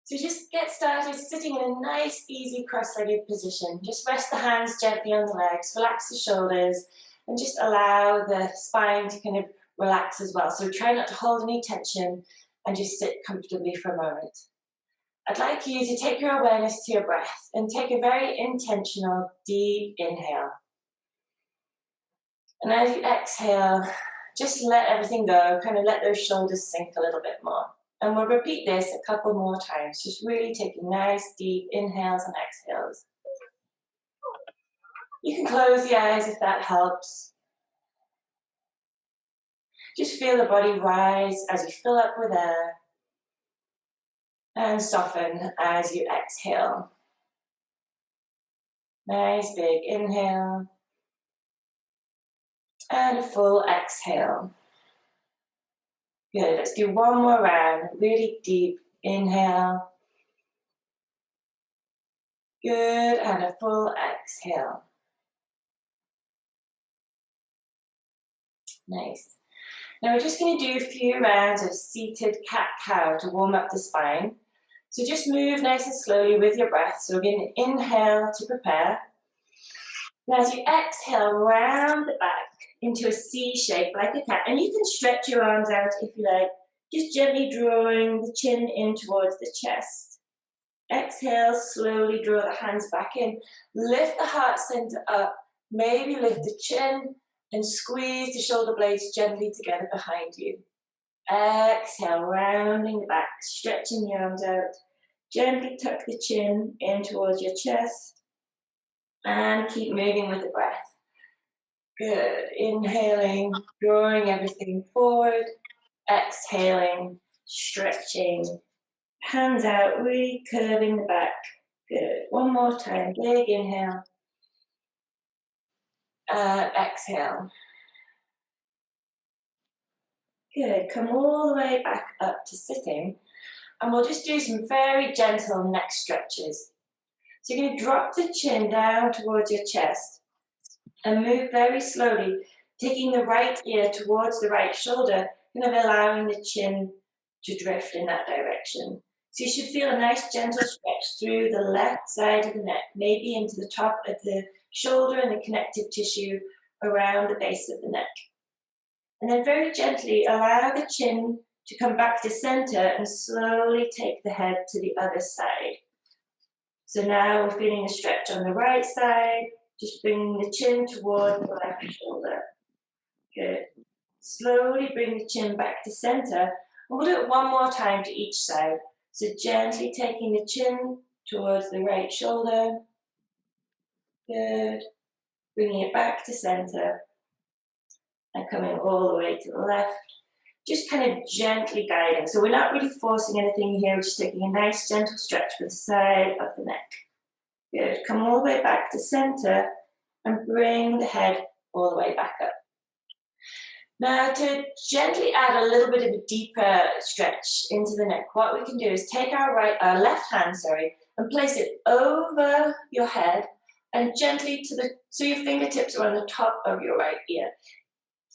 So just get started sitting in a nice, easy cross-legged position. Just rest the hands gently on the legs, relax the shoulders, and just allow the spine to kind of relax as well. So try not to hold any tension and just sit comfortably for a moment. I'd like you to take your awareness to your breath and take a very intentional, deep inhale. And as you exhale, just let everything go, kind of let those shoulders sink a little bit more. And we'll repeat this a couple more times, just really taking nice, deep inhales and exhales. You can close the eyes if that helps. Just feel the body rise as you fill up with air and soften as you exhale. Nice big inhale and a full exhale. Good, let's do one more round, really deep inhale. Good, and a full exhale. Nice. Now we're just going to do a few rounds of seated cat-cow to warm up the spine. So just move nice and slowly with your breath. So we're going to inhale to prepare. Now as you exhale, round the back into a C shape like a cat. And you can stretch your arms out if you like, just gently drawing the chin in towards the chest. Exhale, slowly draw the hands back in. Lift the heart center up, maybe lift the chin and squeeze the shoulder blades gently together behind you. Exhale, rounding the back, stretching the arms out. Gently tuck the chin in towards your chest and keep moving with the breath. Good. Inhaling, drawing everything forward. Exhaling, stretching. Hands out, really curving the back. Good. One more time. Big inhale. Exhale. Good. Come all the way back up to sitting. And we'll just do some very gentle neck stretches. So you're going to drop the chin down towards your chest and move very slowly, taking the right ear towards the right shoulder, kind of allowing the chin to drift in that direction. So you should feel a nice gentle stretch through the left side of the neck, maybe into the top of the shoulder and the connective tissue around the base of the neck. And then very gently allow the chin to come back to center and slowly take the head to the other side. So now we're feeling a stretch on the right side, just bringing the chin toward the left shoulder. Good. Slowly bring the chin back to center. And we'll do it one more time to each side. So gently taking the chin towards the right shoulder. Good. Bringing it back to center. And coming all the way to the left. Just kind of gently guiding. So we're not really forcing anything here. We're just taking a nice gentle stretch for the side of the neck. Good. Come all the way back to center and bring the head all the way back up. Now to gently add a little bit of a deeper stretch into the neck, what we can do is take our left hand, and place it over your head and gently so your fingertips are on the top of your right ear.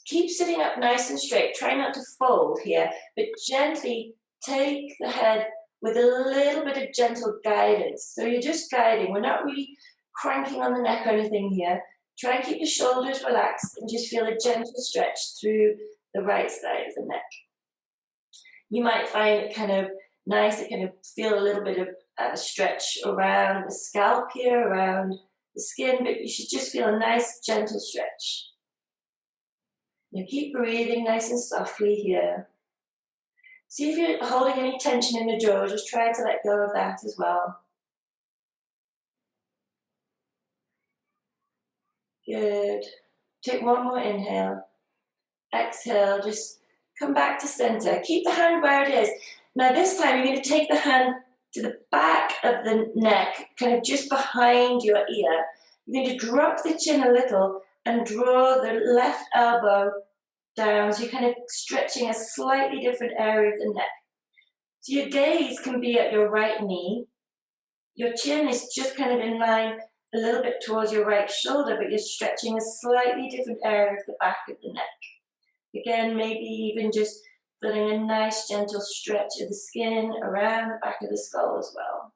Keep sitting up nice and straight. Try not to fold here, but gently take the head with a little bit of gentle guidance. So you're just guiding. We're not really cranking on the neck or anything here. Try and keep the shoulders relaxed and just feel a gentle stretch through the right side of the neck. You might find it kind of nice to kind of feel a little bit of a stretch around the scalp here, around the skin, but you should just feel a nice gentle stretch. You keep breathing nice and softly here. See if you're holding any tension in the jaw, just try to let go of that as well. Good. Take one more inhale. Exhale, just come back to center. Keep the hand where it is. Now this time you're going to take the hand to the back of the neck, kind of just behind your ear. You're going to drop the chin a little and draw the left elbow down, so you're kind of stretching a slightly different area of the neck. So your gaze can be at your right knee. Your chin is just kind of in line a little bit towards your right shoulder, but you're stretching a slightly different area of the back of the neck. Again, maybe even just Feeling a nice gentle stretch of the skin around the back of the skull as well.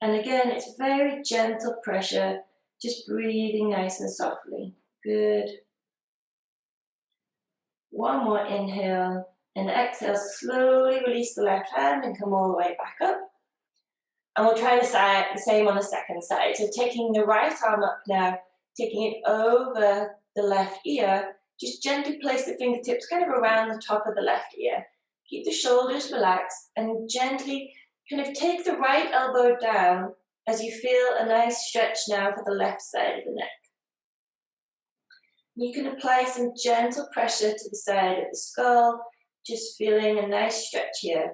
And again, it's very gentle pressure, just breathing nice and softly. Good. One more inhale, and exhale, slowly release the left hand and come all the way back up. And we'll try the same on the second side. So taking the right arm up now, taking it over the left ear, just gently place the fingertips kind of around the top of the left ear. Keep the shoulders relaxed and gently kind of take the right elbow down as you feel a nice stretch now for the left side of the neck. You can apply some gentle pressure to the side of the skull, just feeling a nice stretch here.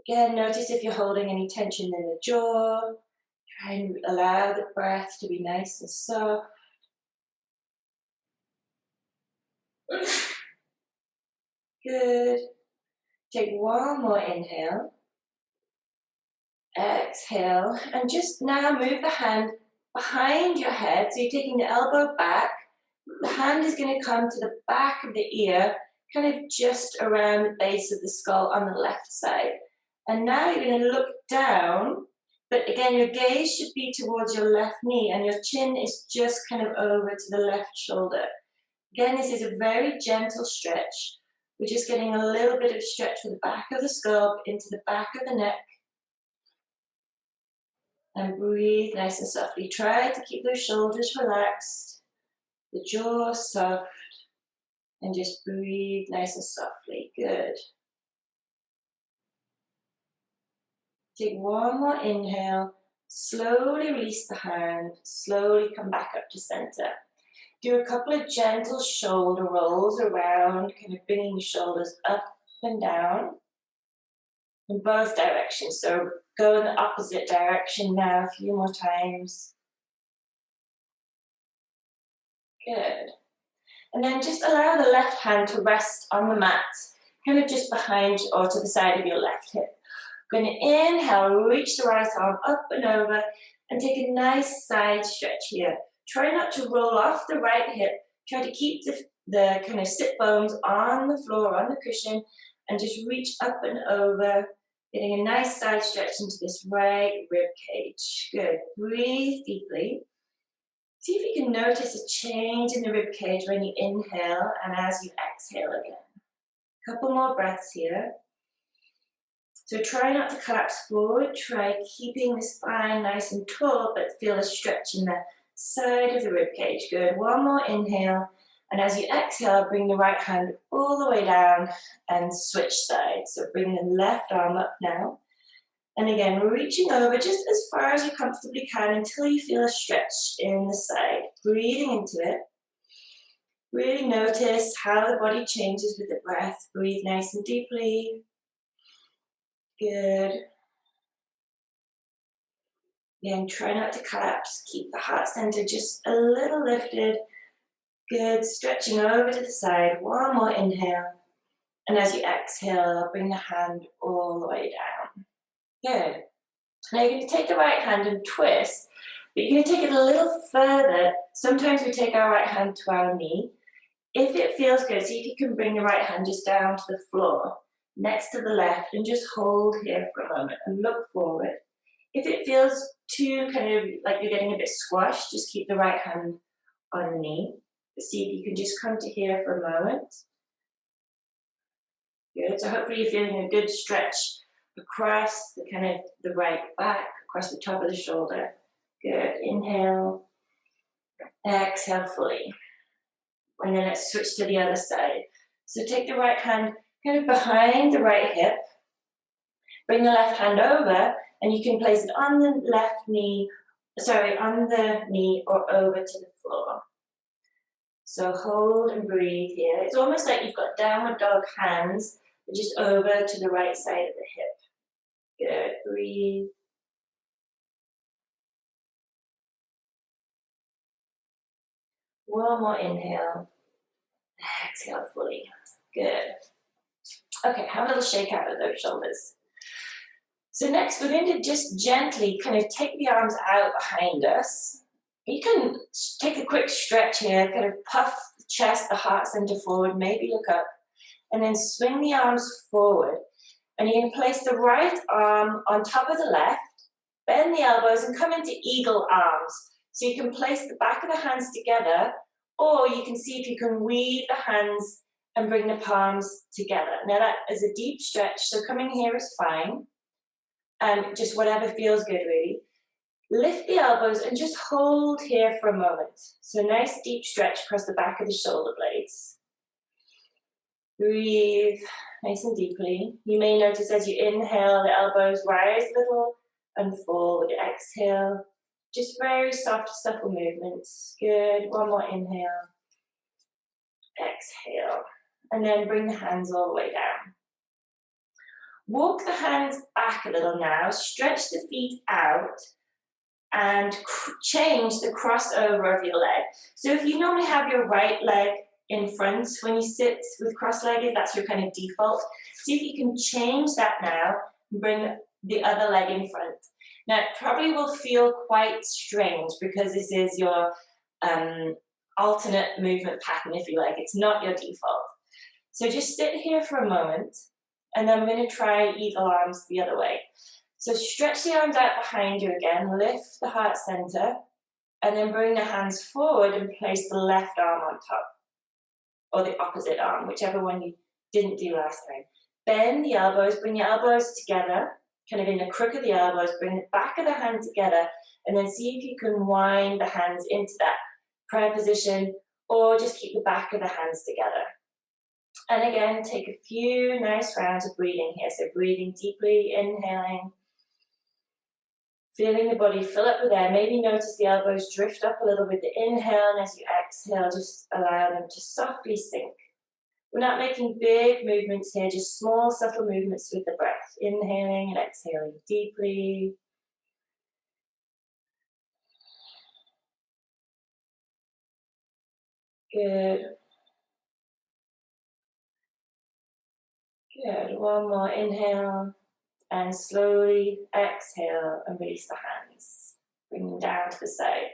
Again, notice if you're holding any tension in the jaw. Try and allow the breath to be nice and soft. Good. Take one more inhale. Exhale. And just now move the hand behind your head. So you're taking the elbow back. The hand is going to come to the back of the ear, kind of just around the base of the skull on the left side. And now you're going to look down, but again, your gaze should be towards your left knee and your chin is just kind of over to the left shoulder. Again, this is a very gentle stretch. We're just getting a little bit of stretch from the back of the skull into the back of the neck. And breathe nice and softly. Try to keep those shoulders relaxed, the jaw soft, and just breathe nice and softly. Good. Take one more inhale, slowly release the hand, slowly come back up to center. Do a couple of gentle shoulder rolls around, kind of bringing the shoulders up and down in both directions. So go in the opposite direction now a few more times. Good. And then just allow the left hand to rest on the mat, kind of just behind or to the side of your left hip. Going to inhale, reach the right arm up and over and take a nice side stretch here. Try not to roll off the right hip. Try to keep the kind of sit bones on the floor, on the cushion, and just reach up and over, getting a nice side stretch into this right rib cage. Good. Breathe deeply. See if you can notice a change in the rib cage when you inhale and as you exhale again. A couple more breaths here. So try not to collapse forward, try keeping the spine nice and tall, but feel a stretch in the side of the rib cage. Good, one more inhale, and as you exhale, bring the right hand all the way down and switch sides. So bring the left arm up now, and again, we're reaching over just as far as you comfortably can until you feel a stretch in the side. Breathing into it. Really notice how the body changes with the breath. Breathe nice and deeply. Good. Again, try not to collapse. Keep the heart center just a little lifted. Good. Stretching over to the side. One more inhale. And as you exhale, bring the hand all the way down. Good. Now you're going to take the right hand and twist, but you're going to take it a little further. Sometimes we take our right hand to our knee. If it feels good, see if you can bring the right hand just down to the floor, next to the left, and just hold here for a moment and look forward. If it feels too kind of like you're getting a bit squashed, just keep the right hand on the knee. See if you can just come to here for a moment. Good, so hopefully you're feeling a good stretch across the kind of the right back, across the top of the shoulder. Good, inhale, exhale fully. And then let's switch to the other side. So take the right hand kind of behind the right hip. Bring the left hand over, and you can place it on the left knee, on the knee or over to the floor. So hold and breathe here. It's almost like you've got downward dog hands, but just over to the right side of the hip. Good, breathe. One more inhale. Exhale fully. Good. Okay, have a little shake out of those shoulders. So next we're going to just gently kind of take the arms out behind us. You can take a quick stretch here, kind of puff chest, the heart center forward, maybe look up, and then swing the arms forward. And you're going to place the right arm on top of the left, bend the elbows and come into eagle arms. So you can place the back of the hands together, or you can see if you can weave the hands and bring the palms together. Now that is a deep stretch, so coming here is fine. Just whatever feels good, really. Lift the elbows and just hold here for a moment. So nice deep stretch across the back of the shoulder blades. Breathe nice and deeply. You may notice as you inhale, the elbows rise a little and forward. Exhale. Just very soft, supple movements. Good. One more inhale. Exhale. And then bring the hands all the way down. Walk the hands back a little now. Stretch the feet out and change the crossover of your leg. So if you normally have your right leg in front when you sit with cross-legged, that's your kind of default. See if you can change that now and bring the other leg in front. Now, it probably will feel quite strange because this is your alternate movement pattern, if you like. It's not your default. So just sit here for a moment, and then we're going to try eagle arms the other way. So stretch the arms out behind you again, lift the heart center, and then bring the hands forward and place the left arm on top, or the opposite arm, whichever one you didn't do last time. Bend the elbows, bring your elbows together, kind of in the crook of the elbows, bring the back of the hand together, and then see if you can wind the hands into that prayer position, or just keep the back of the hands together. And again, take a few nice rounds of breathing here. So breathing deeply, inhaling, feeling the body fill up with air. Maybe notice the elbows drift up a little with the inhale, and as you exhale, just allow them to softly sink. We're not making big movements here, just small, subtle movements with the breath. Inhaling and exhaling deeply. Good. Good. One more inhale. And slowly exhale and release the hands. Bring them down to the side.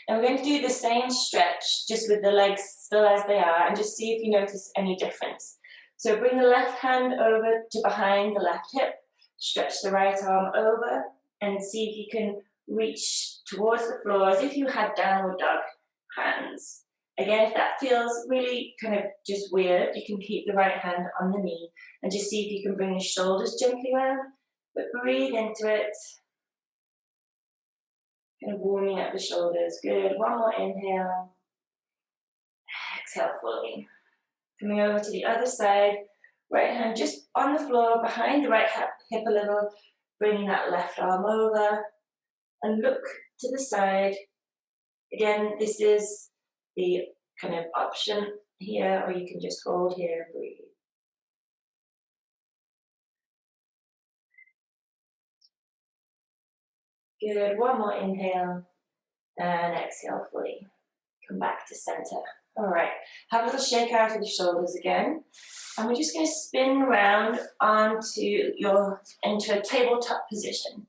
And we're going to do the same stretch, just with the legs still as they are, and just see if you notice any difference. So bring the left hand over to behind the left hip, stretch the right arm over, and see if you can reach towards the floor as if you had downward dog hands. Again, if that feels really kind of just weird, you can keep the right hand on the knee and just see if you can bring the shoulders gently round, but breathe into it. Kind of warming up the shoulders. Good. One more inhale. Exhale fully. Coming over to the other side. Right hand just on the floor, behind the right hip a little. Bringing that left arm over. And look to the side. Again, this is the kind of option here, or you can just hold here and breathe. Good. One more inhale and exhale fully. Come back to center. All right. Have a little shake out of the shoulders again. And we're just going to spin around into a tabletop position.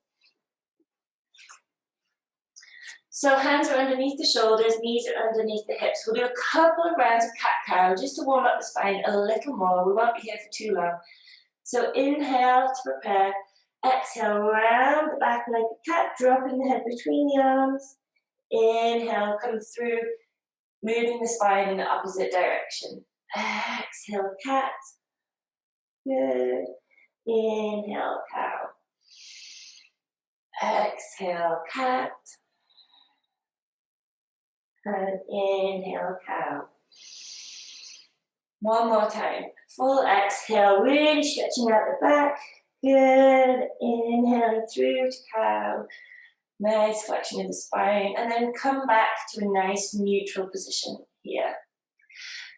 So hands are underneath the shoulders, knees are underneath the hips. We'll do a couple of rounds of cat-cow just to warm up the spine a little more. We won't be here for too long. So inhale to prepare. Exhale, round the back like a cat, dropping the head between the arms. Inhale, come through, moving the spine in the opposite direction. Exhale, cat. Good. Inhale, cow. Exhale, cat. And inhale, cow. One more time. Full exhale, really stretching out the back. Good. Inhaling through to cow. Nice flexion of the spine. And then come back to a nice neutral position here.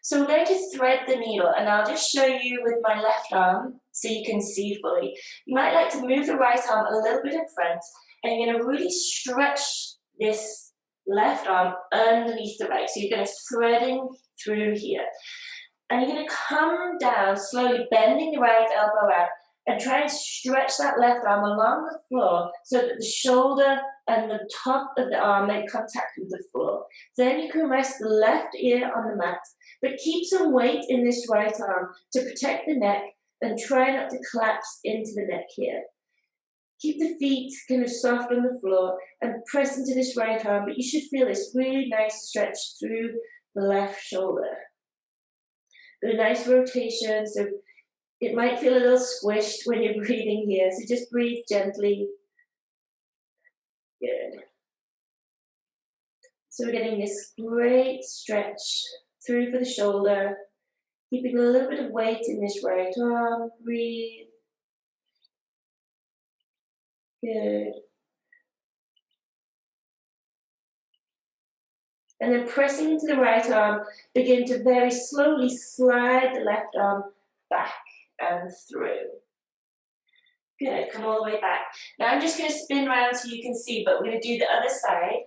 So we're going to thread the needle, and I'll just show you with my left arm so you can see fully. You might like to move the right arm a little bit in front, and you're going to really stretch this left arm underneath the right. So you're going to threading through here. And you're going to come down slowly, bending the right elbow out and try and stretch that left arm along the floor so that the shoulder and the top of the arm make contact with the floor. Then you can rest the left ear on the mat, but keep some weight in this right arm to protect the neck and try not to collapse into the neck here. Keep the feet kind of soft on the floor and press into this right arm, but you should feel this really nice stretch through the left shoulder. But a nice rotation, so it might feel a little squished when you're breathing here, so just breathe gently. Good. So we're getting this great stretch through for the shoulder, keeping a little bit of weight in this right arm. Breathe. Good. And then pressing into the right arm, begin to very slowly slide the left arm back and through. Good, come all the way back. Now I'm just going to spin around so you can see, but we're going to do the other side.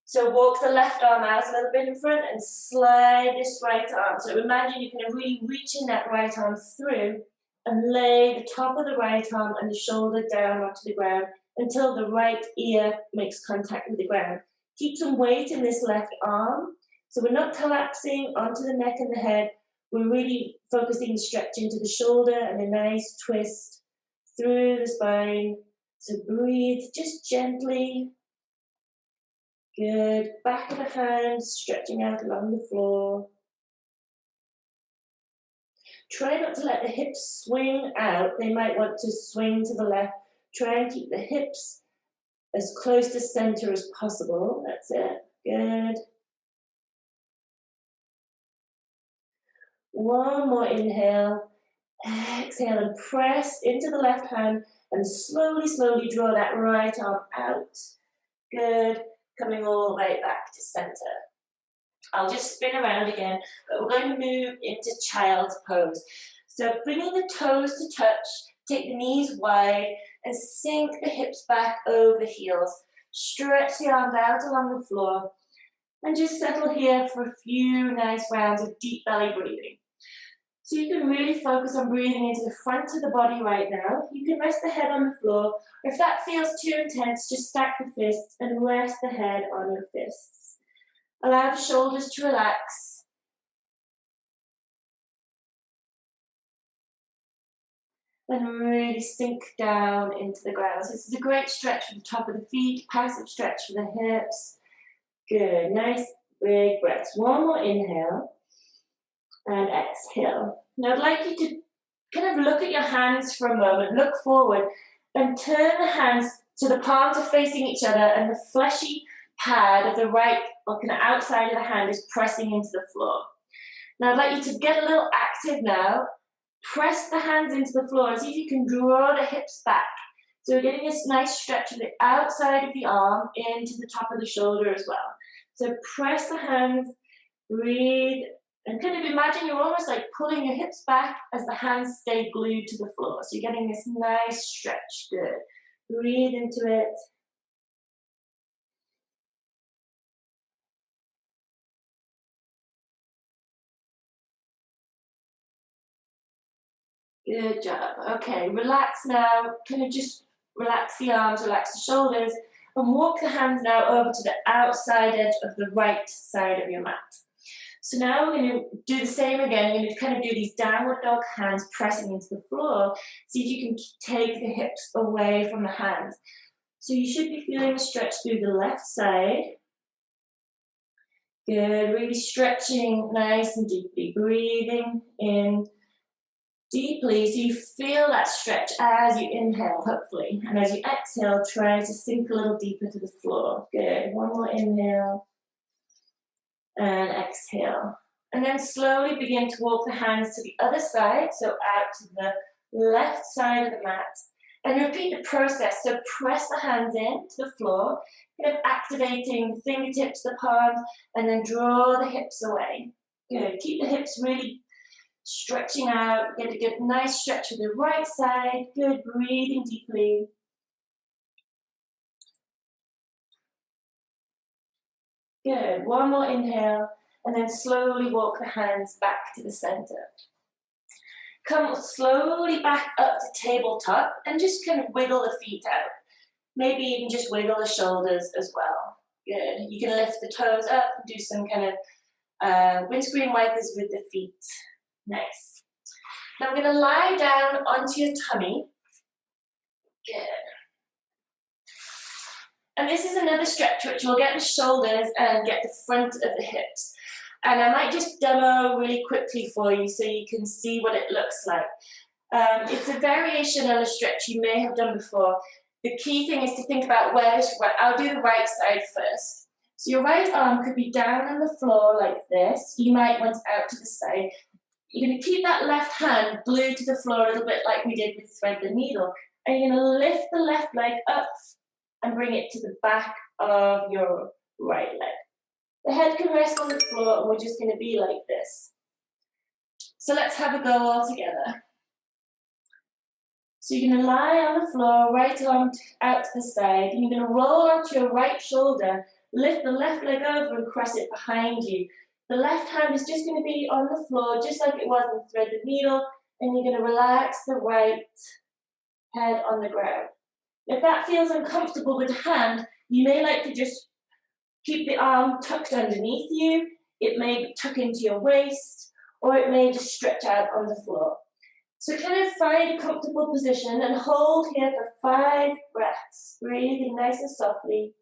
So walk the left arm out a little bit in front and slide this right arm. So imagine you're going to really reach in that right arm through and lay the top of the right arm and the shoulder down onto the ground until the right ear makes contact with the ground. Keep some weight in this left arm. So we're not collapsing onto the neck and the head. We're really focusing the stretch into the shoulder and a nice twist through the spine. So breathe just gently. Good. Back of the hand stretching out along the floor. Try not to let the hips swing out. They might want to swing to the left. Try and keep the hips as close to center as possible. That's it. Good. One more inhale. Exhale and press into the left hand and slowly, slowly draw that right arm out. Good. Coming all the way back to center. I'll just spin around again, but we're going to move into child's pose. So bringing the toes to touch, take the knees wide and sink the hips back over the heels. Stretch the arms out along the floor and just settle here for a few nice rounds of deep belly breathing. So you can really focus on breathing into the front of the body right now. You can rest the head on the floor, or if that feels too intense, just stack the fists and rest the head on your fists. Allow the shoulders to relax. And really sink down into the ground. So this is a great stretch for the top of the feet, passive stretch for the hips. Good, nice big breaths. One more inhale and exhale. Now I'd like you to kind of look at your hands for a moment, look forward and turn the hands so the palms are facing each other and the fleshy pad of the right or kind of outside of the hand is pressing into the floor. Now I'd like you to get a little active now. Press the hands into the floor and see if you can draw the hips back. So we're getting this nice stretch of the outside of the arm into the top of the shoulder as well. So press the hands, breathe, and kind of imagine you're almost like pulling your hips back as the hands stay glued to the floor. So you're getting this nice stretch. Good. Breathe into it. Good job. Okay, relax now. Kind of just relax the arms, relax the shoulders, and walk the hands now over to the outside edge of the right side of your mat. So now we're going to do the same again. You're going to kind of do these downward dog hands pressing into the floor. See if you can take the hips away from the hands. So you should be feeling a stretch through the left side. Good, really stretching nice and deeply. Breathing in deeply so you feel that stretch as you inhale, hopefully. And as you exhale, try to sink a little deeper to the floor. Good, one more inhale. And exhale. And then slowly begin to walk the hands to the other side, so out to the left side of the mat. And repeat the process, so press the hands in to the floor, kind of activating the fingertips, the palms, and then draw the hips away. Good, keep the hips really stretching out, get a good nice stretch to the right side. Good, breathing deeply. Good, one more inhale, and then slowly walk the hands back to the center. Come slowly back up to tabletop and just kind of wiggle the feet out. Maybe even just wiggle the shoulders as well. Good. You can lift the toes up and do some kind of windscreen wipers with the feet. Nice. Now we're going to lie down onto your tummy. Good. And this is another stretch which will get the shoulders and get the front of the hips. And I might just demo really quickly for you so you can see what it looks like. It's a variation on a stretch you may have done before. The key thing is to think about where this, I'll do the right side first. So your right arm could be down on the floor like this. You might want it out to the side. You're going to keep that left hand glued to the floor a little bit like we did with thread the needle. And you're going to lift the left leg up and bring it to the back of your right leg. The head can rest on the floor and we're just going to be like this. So let's have a go all together. So you're going to lie on the floor, right arm out to the side, and you're going to roll onto your right shoulder, lift the left leg over and cross it behind you. The left hand is just going to be on the floor, just like it was in thread the needle, and you're going to relax the right head on the ground. If that feels uncomfortable with the hand, you may like to just keep the arm tucked underneath you. It may tuck into your waist, or it may just stretch out on the floor. So kind of find a comfortable position and hold here for 5 breaths, breathing nice and softly.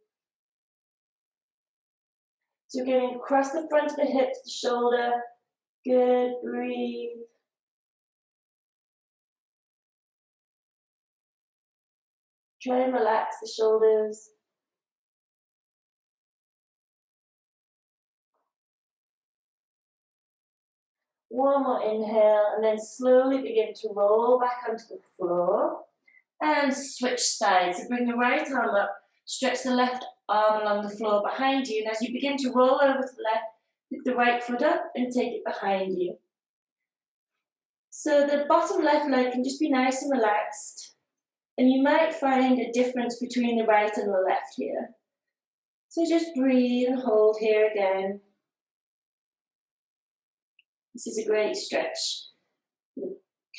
So you're going across the front of the hips, the shoulder. Good, breathe. Try and relax the shoulders. One more inhale, and then slowly begin to roll back onto the floor. And switch sides. So bring the right arm up, stretch the left arm along the floor behind you, and as you begin to roll over to the left, pick the right foot up and take it behind you. So the bottom left leg can just be nice and relaxed, and you might find a difference between the right and the left here. So just breathe and hold here again. This is a great stretch,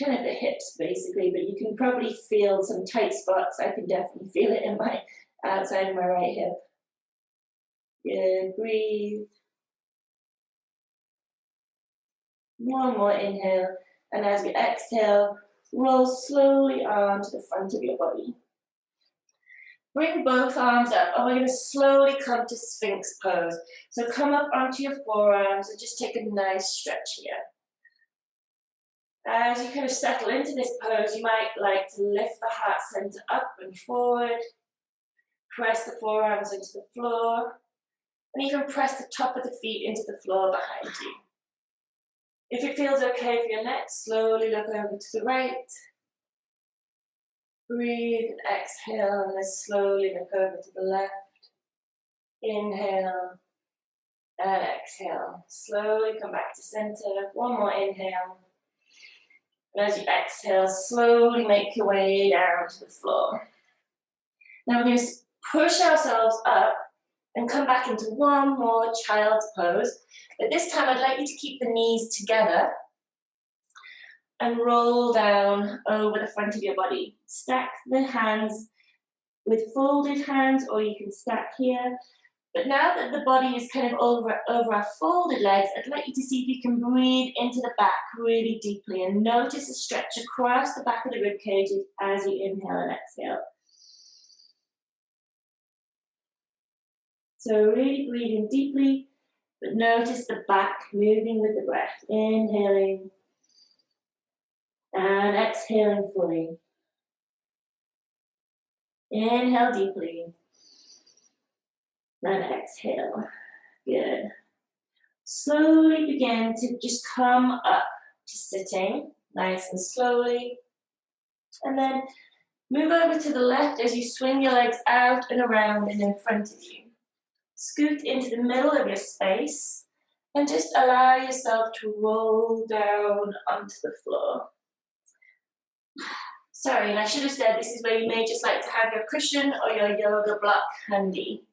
kind of the hips basically, but you can probably feel some tight spots. I can definitely feel it in my outside of my right hip. Good, breathe. One more inhale, and as you exhale, roll slowly onto the front of your body. Bring both arms up, and we're going to slowly come to Sphinx Pose. So come up onto your forearms and just take a nice stretch here. As you kind of settle into this pose, you might like to lift the heart center up and forward, press the forearms into the floor, and even press the top of the feet into the floor behind you. If it feels okay for your neck, slowly look over to the right. Breathe and exhale, and then slowly look over to the left. Inhale and exhale. Slowly come back to center. One more inhale. And as you exhale, slowly make your way down to the floor. Now we're going to push ourselves up and come back into one more child's pose. But this time I'd like you to keep the knees together and roll down over the front of your body. Stack the hands with folded hands, or you can stack here. But now that the body is kind of over our folded legs, I'd like you to see if you can breathe into the back really deeply and notice a stretch across the back of the rib cage as you inhale and exhale. So really breathing deeply, but notice the back moving with the breath. Inhaling and exhaling fully. Inhale deeply and exhale. Good. Slowly begin to just come up to sitting, nice and slowly. And then move over to the left as you swing your legs out and around and in front of you. Scoot into the middle of your space and just allow yourself to roll down onto the floor. Sorry, and I should have said this is where you may just like to have your cushion or your yoga block handy.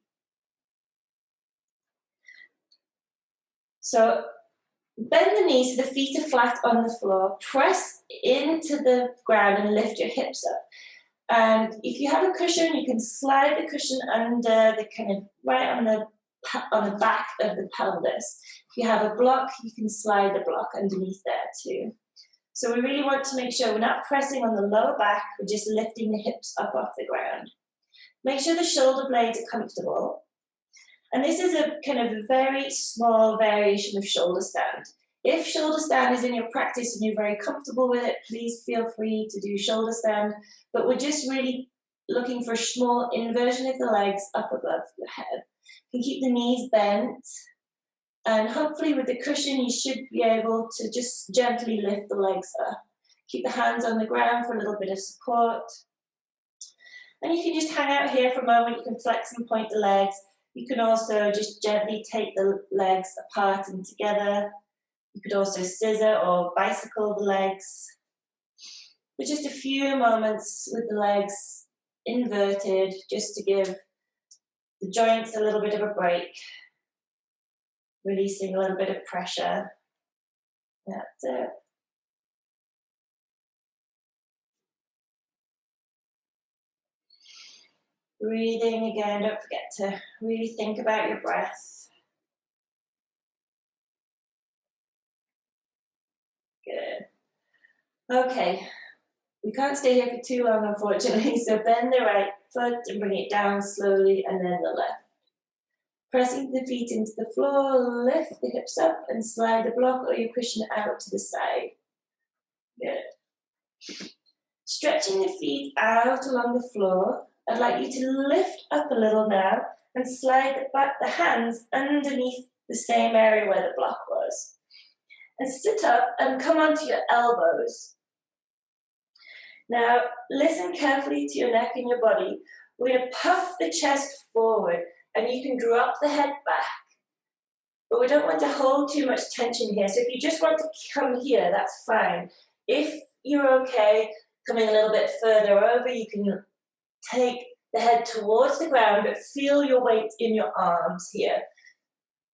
So Bend the knees so the feet are flat on the floor. Press into the ground and lift your hips up. And if you have a cushion, you can slide the cushion under the kind of right on the back of the pelvis. If you have a block, you can slide the block underneath there too. So we really want to make sure we're not pressing on the lower back, we're just lifting the hips up off the ground. Make sure the shoulder blades are comfortable. And this is a kind of a very small variation of shoulder stand. If shoulder stand is in your practice and you're very comfortable with it, please feel free to do shoulder stand. But we're just really looking for a small inversion of the legs up above your head. You can keep the knees bent. And hopefully with the cushion, you should be able to just gently lift the legs up. Keep the hands on the ground for a little bit of support. And you can just hang out here for a moment. You can flex and point the legs. You can also just gently take the legs apart and together. You could also scissor or bicycle the legs. For just a few moments with the legs inverted, just to give the joints a little bit of a break. Releasing a little bit of pressure. That's it. Breathing again, don't forget to really think about your breath. Good. Okay, we can't stay here for too long, unfortunately, so bend the right foot and bring it down slowly, and then the left. Pressing the feet into the floor, lift the hips up and slide the block or your cushion out to the side. Good. Stretching the feet out along the floor, I'd like you to lift up a little now and slide the hands underneath the same area where the block was. And sit up and come onto your elbows. Now, listen carefully to your neck and your body. We're going to puff the chest forward and you can drop the head back. But we don't want to hold too much tension here. So if you just want to come here, that's fine. If you're okay coming a little bit further over, you can take the head towards the ground, but feel your weight in your arms here.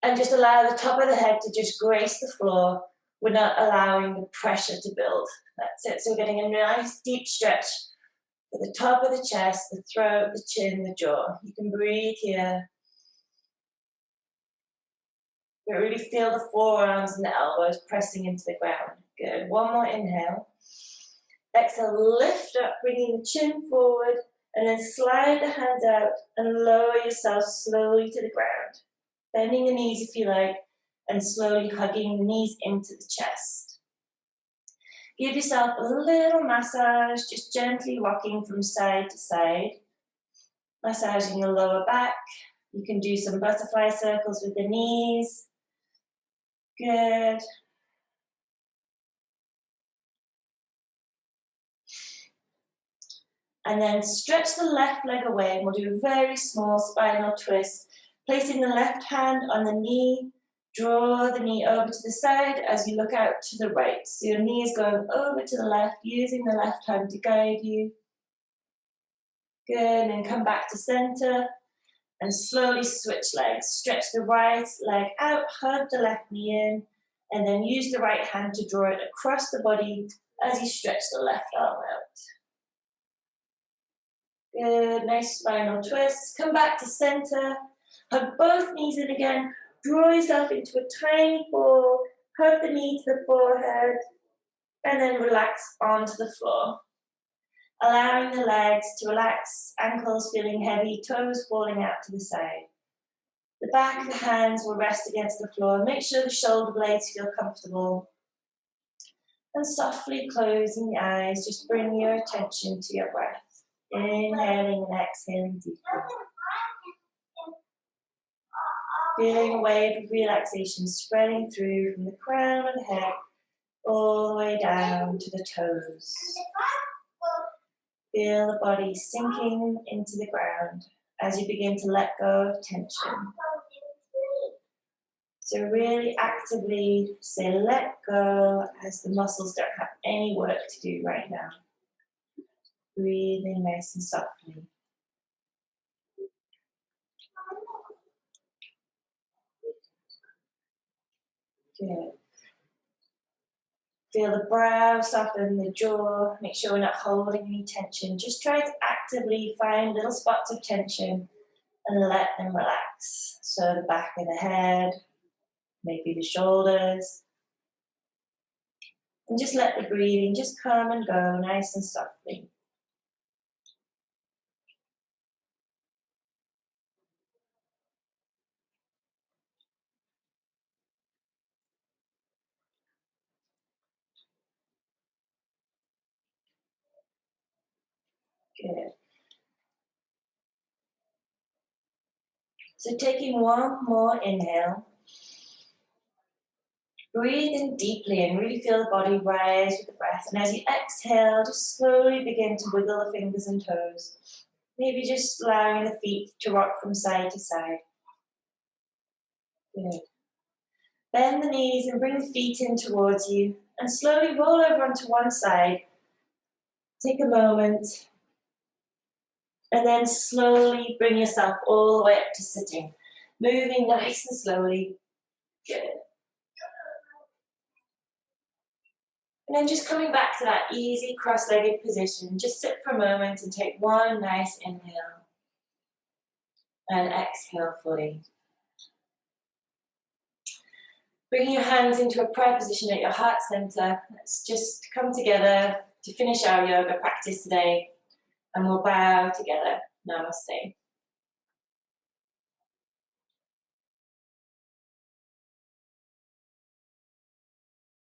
And just allow the top of the head to just grace the floor. We're not allowing the pressure to build. That's it. So we're getting a nice deep stretch at the top of the chest, the throat, the chin, the jaw. You can breathe here. But really feel the forearms and the elbows pressing into the ground. Good. One more inhale. Exhale, lift up, bringing the chin forward, and then slide the hands out and lower yourself slowly to the ground. Bending the knees if you like, and slowly hugging the knees into the chest. Give yourself a little massage, just gently rocking from side to side. Massaging the lower back. You can do some butterfly circles with the knees. Good. And then stretch the left leg away, and we'll do a very small spinal twist. Placing the left hand on the knee, draw the knee over to the side as you look out to the right. So your knee is going over to the left, using the left hand to guide you. Good, and then come back to center and slowly switch legs. Stretch the right leg out, hug the left knee in, and then use the right hand to draw it across the body as you stretch the left arm out. Good, nice spinal twist. Come back to center. Hug both knees in again. Draw yourself into a tiny ball. Hug the knee to the forehead. And then relax onto the floor. Allowing the legs to relax, ankles feeling heavy, toes falling out to the side. The back of the hands will rest against the floor. Make sure the shoulder blades feel comfortable. And softly closing the eyes, just bring your attention to your breath. Inhaling and exhaling deeply. Feeling a wave of relaxation spreading through from the crown of the head all the way down to the toes. Feel the body sinking into the ground as you begin to let go of tension. So really actively say let go as the muscles don't have any work to do right now. Breathing nice and softly. Good. Feel the brow soften, the jaw. Make sure we're not holding any tension. Just try to actively find little spots of tension and let them relax. So the back of the head, maybe the shoulders. And just let the breathing just come and go nice and softly. Good. So taking one more inhale. Breathe in deeply and really feel the body rise with the breath. And as you exhale, just slowly begin to wiggle the fingers and toes. Maybe just allowing the feet to rock from side to side. Good. Bend the knees and bring the feet in towards you. And slowly roll over onto one side. Take a moment. And then slowly bring yourself all the way up to sitting. Moving nice and slowly. Good. And then just coming back to that easy cross-legged position. Just sit for a moment and take one nice inhale. And exhale fully. Bringing your hands into a prayer position at your heart center. Let's just come together to finish our yoga practice today. And we'll bow together. Namaste.